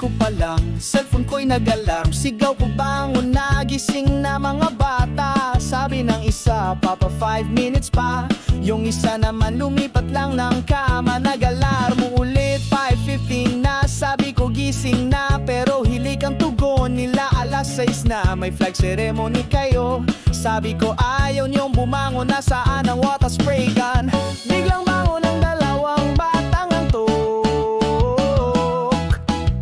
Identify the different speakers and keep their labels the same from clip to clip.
Speaker 1: 5 pa lang, cellphone ko'y nag-alarm. Sigaw ko bangon, nagising na mga bata. Sabi ng isa, Papa 5 minutes pa. Yung isa naman lumipat lang ng kama. Nag-alarm ulit, 5:15 na. Sabi ko gising na, pero hilik ang tugon nila. Alas 6 na, may flag ceremony kayo. Sabi ko ayaw niyong bumangon, nasaan ang water spray gun? Biglang bangon ang dalawang batang antok.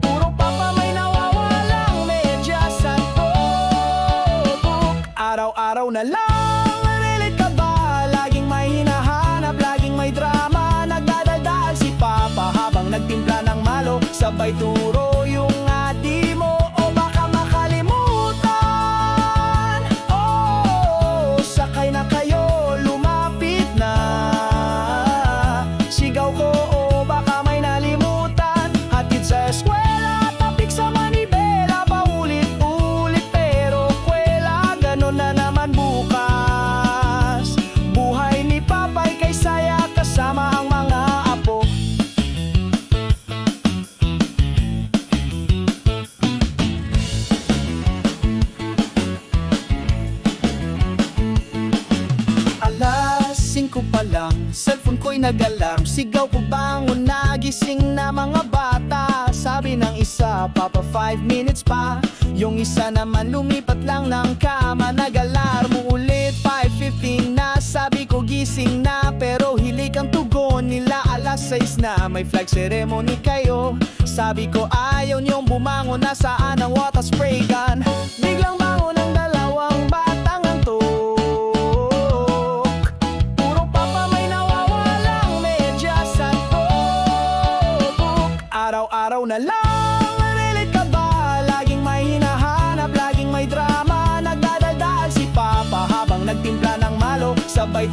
Speaker 1: Puro papa may nawawalang medyas at tubok. Araw-araw na lang, relate ka ba? Laging may hinahanap, laging may drama. Nagdadaldal si papa habang nagtimpla ng malo. Sabay turo yung adi mo, o baka makalimutan. Oh, sakay na kayo, lumapit na. Sigaw ko, o baka may nalimutan. Hatid sa eskwela, tapik sa manibela. Paulit-ulit pero kwela, ganon na naman bukas. Buhay ni papay kay saya kasama ang mga apo. Alas 5 pa lang, cellphone ko'y nag-alarm. Sigaw ko bangon, nagising na mga bata. Sabi ng isa, Papa 5 minutes pa. Yung isa naman lumipat lang ng kama. Nag-alarm ulit, 5:15 na. Sabi ko gising na, pero hilik ang tugon nila. Alas 6 na, may flag ceremony kayo. Sabi ko ayaw niyong bumangon, nasaan ang water spray gun? Biglang bangon ang dalawang batang antok. Puro papa may nawawalang medyas at tubok. Araw-araw na lang, relate ka ba? Laging may hinahanap, laging may drama. Nagdadaldal si papa habang nagtimpla ng malo. Sabay